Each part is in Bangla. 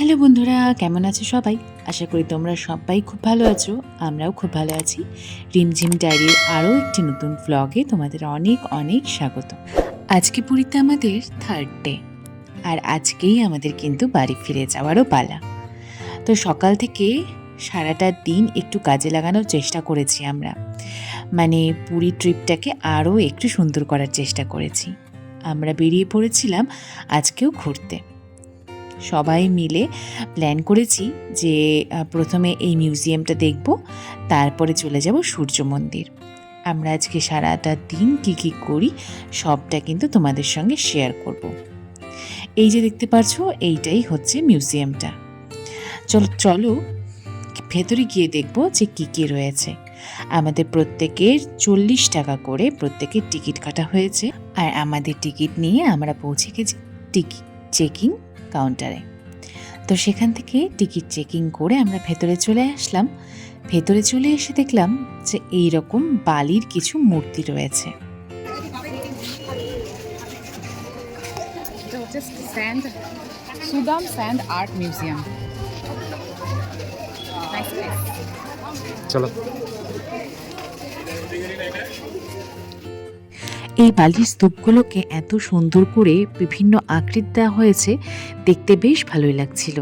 হ্যালো বন্ধুরা, কেমন আছো সবাই? আশা করি তোমরা সবাই খুব ভালো আছো। আমরাও খুব ভালো আছি। রিমঝিম ডায়েরির আরও একটি নতুন ভ্লগে তোমাদের অনেক অনেক স্বাগত। আজকে পুরীতে আমাদের থার্ড ডে, আর আজকেই আমাদের কিন্তু বাড়ি ফিরে যাওয়ারও পালা। তো সকাল থেকে সারাটা দিন একটু কাজে লাগানোর চেষ্টা করেছি আমরা, মানে পুরী ট্রিপটাকে আরও একটু সুন্দর করার চেষ্টা করেছি। আমরা বেরিয়ে পড়েছিলাম আজকেও ঘুরতে। সবাই মিলে প্ল্যান করেছি যে প্রথমে এই মিউজিয়ামটা দেখব, তারপরে চলে যাব সূর্য মন্দির। আমরা আজকে সারাটা দিন কী করি সবটা কিন্তু তোমাদের সঙ্গে শেয়ার করব। এই যে দেখতে পাচ্ছো, এইটাই হচ্ছে মিউজিয়ামটা। চলো ভেতরে গিয়ে দেখব যে কী রয়েছে। আমাদের প্রত্যেকের 40 টাকা করে প্রত্যেকের টিকিট কাটা হয়েছে, আর আমাদের টিকিট নিয়ে আমরা পৌঁছে গেছি টিকিট চেকিং কাউন্টারে। তো সেখান থেকে টিকিট চেকিং করে আমরা ভেতরে চলে আসলাম। ভেতরে চলে এসে দেখলাম যে এই রকম বালির কিছু মূর্তি রয়েছে। Sudam sand art museum. চলো। এই বালির স্তূপগুলোকে এত সুন্দর করে বিভিন্ন আকৃতি দেওয়া হয়েছে, দেখতে বেশ ভালোই লাগছিল।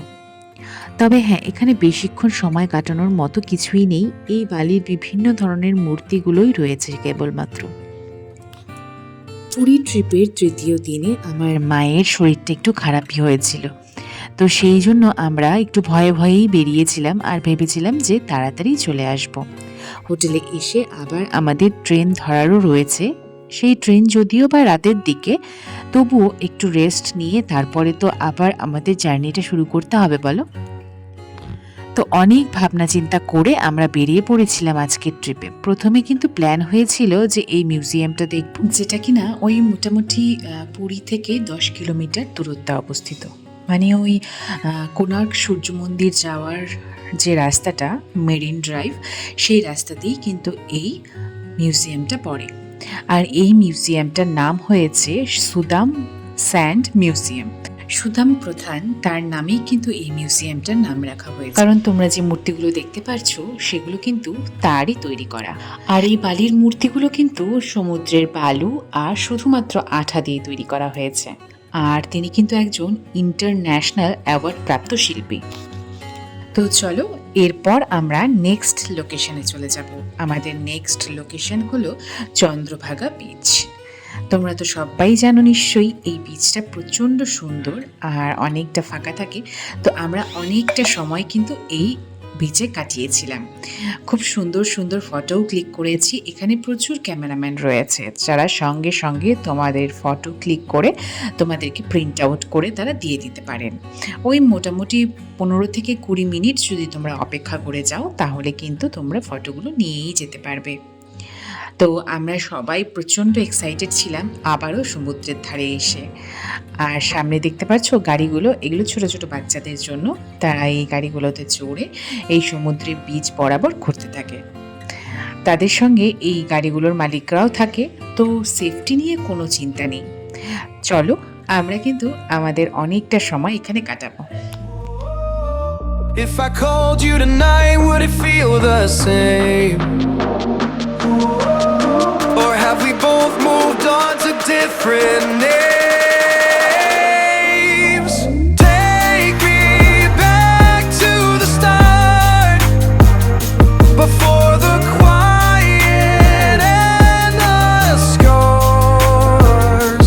তবে হ্যাঁ, এখানে বেশিক্ষণ সময় কাটানোর মতো কিছুই নেই। এই বালির বিভিন্ন ধরনের মূর্তিগুলোই রয়েছে কেবলমাত্র। পুরী ট্রিপের তৃতীয় দিনে আমার মায়ের শরীরটা একটু খারাপই হয়েছিল, তো সেই জন্য আমরা একটু ভয়েই বেরিয়েছিলাম আর ভেবেছিলাম যে তাড়াতাড়ি চলে আসব। হোটেলে এসে আবার আমাদের ট্রেন ধরারও রয়েছে। সেই ট্রেন যদিও বা রাতের দিকে, তবুও একটু রেস্ট নিয়ে তারপরে তো আবার আমাদের জার্নিটা শুরু করতে হবে, বলো। তো অনেক ভাবনা চিন্তা করে আমরা বেরিয়ে পড়েছিলাম আজকের ট্রিপে। প্রথমে কিন্তু প্ল্যান হয়েছিল যে এই মিউজিয়ামটা দেখব, যেটা কিনা ওই মোটামুটি পুরী থেকে 10 কিলোমিটার দূরত্বে অবস্থিত। মানে ওই কোণার্ক সূর্য মন্দির যাওয়ার যে রাস্তাটা, মেরিন ড্রাইভ, সেই রাস্তাতেই কিন্তু এই মিউজিয়ামটা পড়ে। আর এই মিউজিয়ামটার নাম হয়েছে সুদাম স্যান্ড মিউজিয়াম। সুদাম প্রধান, তার নামেই কিন্তু এই মিউজিয়ামটার নাম রাখা হয়েছে। কারণ তোমরা যে মূর্তিগুলো দেখতে পাচ্ছ সেগুলো কিন্তু তারই তৈরি করা। আর এই বালির মূর্তিগুলো কিন্তু সমুদ্রের বালু আর শুধুমাত্র আঠা দিয়ে তৈরি করা হয়েছে। আর তিনি কিন্তু একজন ইন্টারন্যাশনাল অ্যাওয়ার্ড প্রাপ্ত শিল্পী। তো চলো, এরপর আমরা নেক্সট লোকেশনে চলে যাব। আমাদের নেক্সট লোকেশন হলো চন্দ্রভাগা বিচ। তোমরা তো সবাই জানো নিশ্চয়ই, এই বিচটা প্রচণ্ড সুন্দর আর অনেকটা ফাঁকা থাকে। তো আমরা অনেকটা সময় কিন্তু এই বিচে কাটিয়েছিলাম। খুব সুন্দর সুন্দর ফটোও ক্লিক করেছি। এখানে প্রচুর ক্যামেরাম্যান রয়েছে, যারা সঙ্গে সঙ্গে তোমাদের ফটো ক্লিক করে তোমাদেরকে প্রিন্ট আউট করে তারা দিয়ে দিতে পারেন। ওই মোটামুটি 15 থেকে 20 মিনিট যদি তোমরা অপেক্ষা করে যাও, তাহলে কিন্তু তোমরা ফটোগুলো নিয়েই যেতে পারবে। তো আমরা সবাই প্রচণ্ড এক্সাইটেড ছিলাম আবারও সমুদ্রের ধারে এসে। আর সামনে দেখতে পাচ্ছ গাড়িগুলো, এগুলো ছোট ছোট বাচ্চাদের জন্য। তারা এই গাড়িগুলোতে চড়ে এই সমুদ্রের বিচ বরাবর ঘুরতে থাকে। তাদের সঙ্গে এই গাড়িগুলোর মালিকরাও থাকে, তো সেফটি নিয়ে কোনো চিন্তা নেই। চলো, আমরা কিন্তু আমাদের অনেকটা সময় এখানে কাটাবো। If I called you tonight, would it feel the same? Or have we both moved on to different names? Take me back to the start, before the quiet and the scars,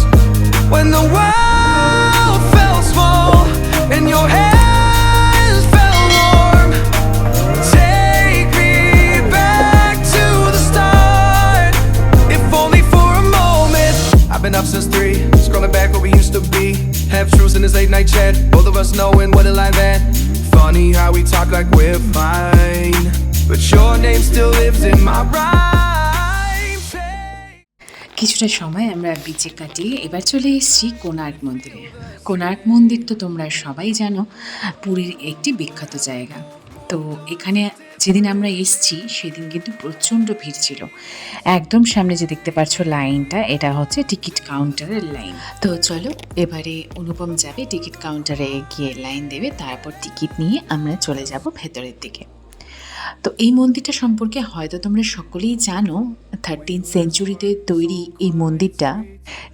when the world felt small and your hands felt warm. Take me back to the start, if only for a moment. I've been up since 3, scrolling back where we used to be. Half truths in this late night chat, both of us knowing what it like that. Funny how we talk like we're fine, but your name still lives in my rhymes. কিছুটা সময় আমরা বিচে কাটিয়ে এবার চলে এসেছি কোণার্ক মন্দিরে। কোণার্ক মন্দির তো তোমরা সবাই জানো, পুরীর একটি বিখ্যাত জায়গা। তো এখানে যেদিন আমরা এসছি সেদিন কিন্তু প্রচণ্ড ভিড় ছিল। একদম সামনে যে দেখতে পাচ্ছ লাইনটা, এটা হচ্ছে টিকিট কাউন্টারের লাইন। তো চলো এবারে অনুপম যাবে টিকিট কাউন্টারে গিয়ে লাইন দেবে, তারপর টিকিট নিয়ে আমরা চলে যাব ভেতরের দিকে। তো এই মন্দিরটা সম্পর্কে হয়তো তোমরা সকলেই জানো, 13th সেঞ্চুরিতে তৈরি এই মন্দিরটা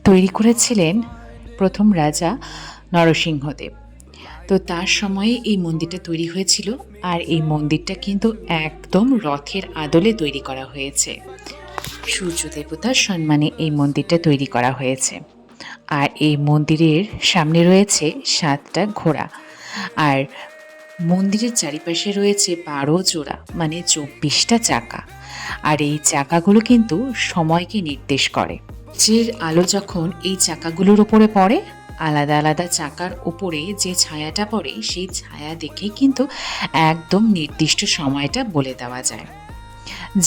তৈরি করেছিলেন প্রথম রাজা নরসিংহদেব। তো তার সময়ে এই মন্দিরটা তৈরি হয়েছিল, আর এই মন্দিরটা কিন্তু একদম রথের আদলে তৈরি করা হয়েছে। সূর্য দেবতার সম্মানে এই মন্দিরটা তৈরি করা হয়েছে। আর এই মন্দিরের সামনে রয়েছে 7টা ঘোড়া, আর মন্দিরের চারিপাশে রয়েছে 12 জোড়া মানে 24টা চাকা। আর এই চাকাগুলো কিন্তু সময়কে নির্দেশ করে। সূর্যের আলো যখন এই চাকাগুলোর ওপরে পড়ে, আলাদা আলাদা চাকার ওপরে যে ছায়াটা পড়ে, সেই ছায়া দেখে কিন্তু একদম নির্দিষ্ট সময়টা বলে দেওয়া যায়।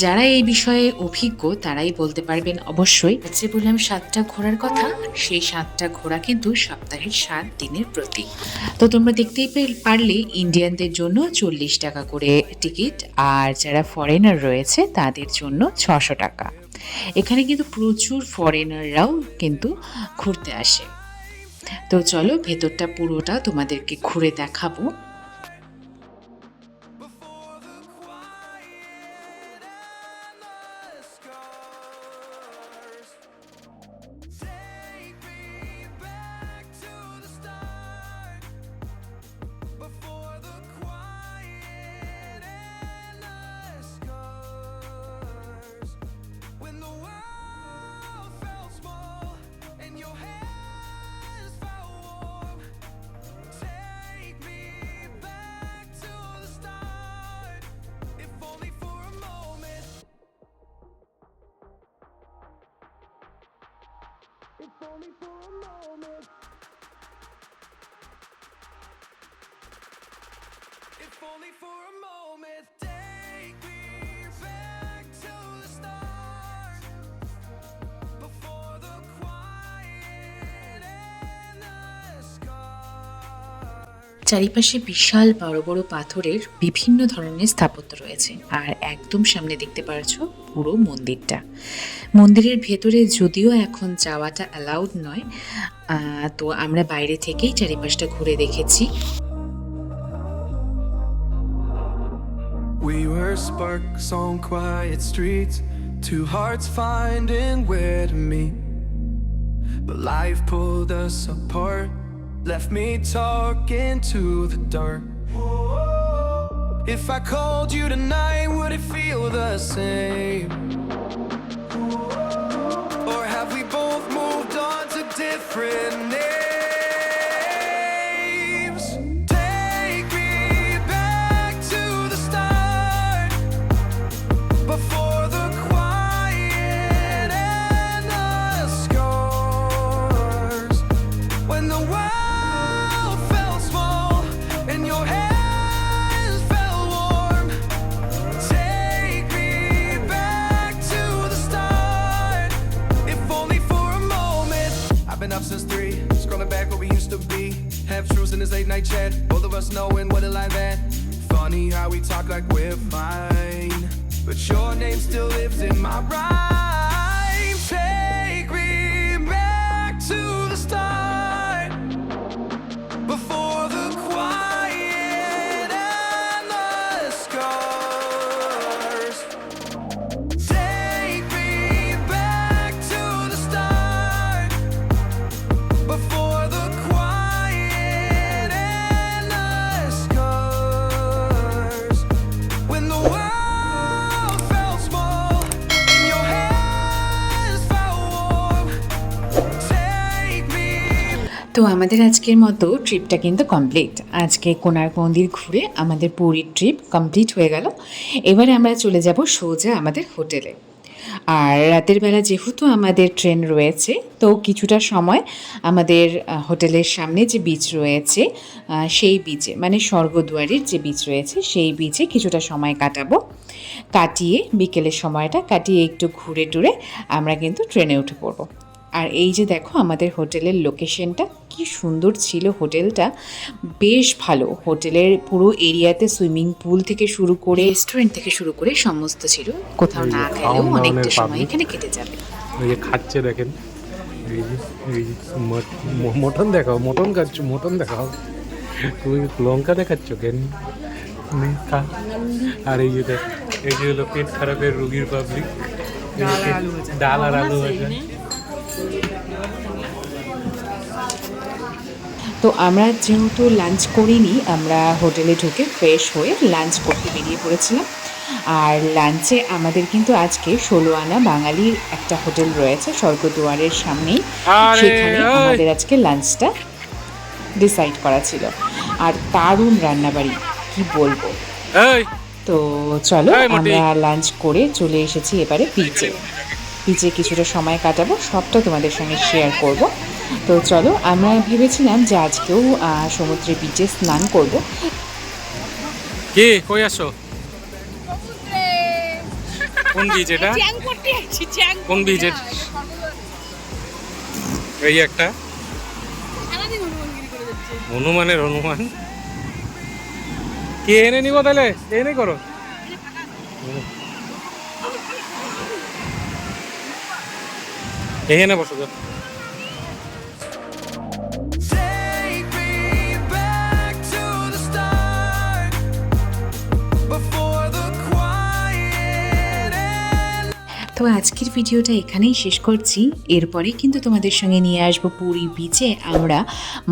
যারা এই বিষয়ে অভিজ্ঞ তারাই বলতে পারবেন অবশ্যই। যে বললাম 7টা ঘোড়ার কথা, সেই 7টা ঘোড়া কিন্তু সপ্তাহের 7 দিনের প্রতীক। তো তোমরা দেখতেই পারলে ইন্ডিয়ানদের জন্য 40 টাকা করে টিকিট, আর যারা ফরেনার রয়েছে তাদের জন্য 600 টাকা। এখানে কিন্তু প্রচুর ফরেনাররাও কিন্তু ঘুরতে আসে। তো চলো ভেতরটা পুরোটা তোমাদেরকে ঘুরে দেখাবো। If only for a moment. If only for a moment. Take me back to the start. Before the quiet and the scars. চারিপাশে বিশাল বড় বড় পাথরের বিভিন্ন ধরনের স্থাপত্য রয়েছে, আর একদম সামনে দেখতে পাচ্ছ পুরো মন্দিরটা। মন্দিরের ভেতরে যদিও এখন যাওয়াটা অ্যালাউড নয়, তো আমরা বাইরে থেকেই চারিপাশটা ঘুরে দেখেছি। We were sparks on quiet streets, two hearts finding where to meet. But life pulled us apart, left me talking to the dark. If I called you tonight, would it feel the same? Or have we both moved on to different names? Take me back to the start, before the quiet and the scars. When the world felt small and your hands felt warm. Take me back to the start, if only for a moment. I've been up since 3, scrolling back where we used to be. Half truths in this late night chat, both of us knowing what it like that. Funny how we talk like we're fine, but your name still lives in my rhyme. Take me back to the start, before the quiet and the scars. Take me back to the start, before the quiet and the scars. When the world felt small and your hands felt warm. Take me. তো আমাদের আজকের মতো ট্রিপটা কিন্তু কমপ্লিট। আজকে কোণার্ক মন্দির ঘুরে আমাদের পুরীর ট্রিপ কমপ্লিট হয়ে গেল। এবারে আমরা চলে যাব সোজা আমাদের হোটেলে। আর রাতের বেলা যেহেতু আমাদের ট্রেন রয়েছে, তো কিছুটা সময় আমাদের হোটেলের সামনে যে বিচ রয়েছে সেই বিচে, মানে স্বর্গদুয়ারের যে বিচ রয়েছে সেই বিচে কিছুটা সময় কাটাবো। কাটিয়ে বিকেলের সময়টা কাটিয়ে একটু ঘুরে টুরে আমরা কিন্তু ট্রেনে উঠে পড়বো। আর এই যে দেখো আমাদের হোটেলের লোকেশনটা কি সুন্দর ছিল। হোটেলটা বেশ ভালো। হোটেলের পুরো এরিয়াতে সুইমিং পুল থেকে শুরু করে রেস্টুরেন্ট থেকে শুরু করে সমস্ত ছিল। কোথাও এই যে না খাওয়া খেলেও দাওয়ানের অনেকটা সময় public। এখানে কেটে যাবে। ওই যে খাচ্ছে দেখেন, এই যে মটন দেখাও, মটন খাচ্ছ, মটন দেখাও, তুমি লঙ্কা দেখাচ্ছ কেন? খা। আর এই যে দেখ, এই যে হলো পেট খারাপের রুগীর পাবলিক, ডাল আর আলু ভাজা। তো আমরা যেহেতু লাঞ্চ করিনি, আমরা হোটেলে ঢুকে ফ্রেশ হয়ে লাঞ্চ করতে বেরিয়ে পড়েছিলাম। আর লাঞ্চে আমাদের কিন্তু আজকে 16 আনা বাঙালির একটা হোটেল রয়েছে স্বর্গদুয়ারের সামনেই, আরে, সেখানে ওই। আমাদের আজকে লাঞ্চটা ডিসাইড করা ছিল। আর দারুণ রান্নাবাড়ি, কি বলবো। এই তো চলো এই মোটি। আমরা লাঞ্চ করে চলে এসেছি এবারে বিচে। বিচে কিছুটা সময় কাটাবো, সবটা তোমাদের সঙ্গে শেয়ার করব। তো চলো, আমরা ভেবেছিলাম যে আজকেও সমুদ্রে বিচে স্নান করব। কে কই আসো? কোন বীজ এটা? কোন বীজ এটা? এই একটা হনুমানের হনুমান। কে এনে নিব তাহলে? এনে করো। এখানে বসো তো। Take me back to the start, before the quiet and তো আজকের ভিডিওটা এখানেই শেষ করছি। এরপরে কিন্তু তোমাদের সঙ্গে নিয়ে আসবো পুরী বিচে আমরা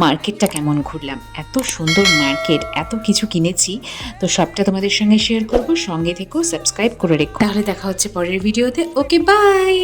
মার্কেটটা কেমন ঘুরলাম। এত সুন্দর মার্কেট, এত কিছু কিনেছি, তো সবটা তোমাদের সঙ্গে শেয়ার করব। সঙ্গে থেকেও সাবস্ক্রাইব করে রেখো। তাহলে দেখা হচ্ছে পরের ভিডিওতে। ওকে, বাই।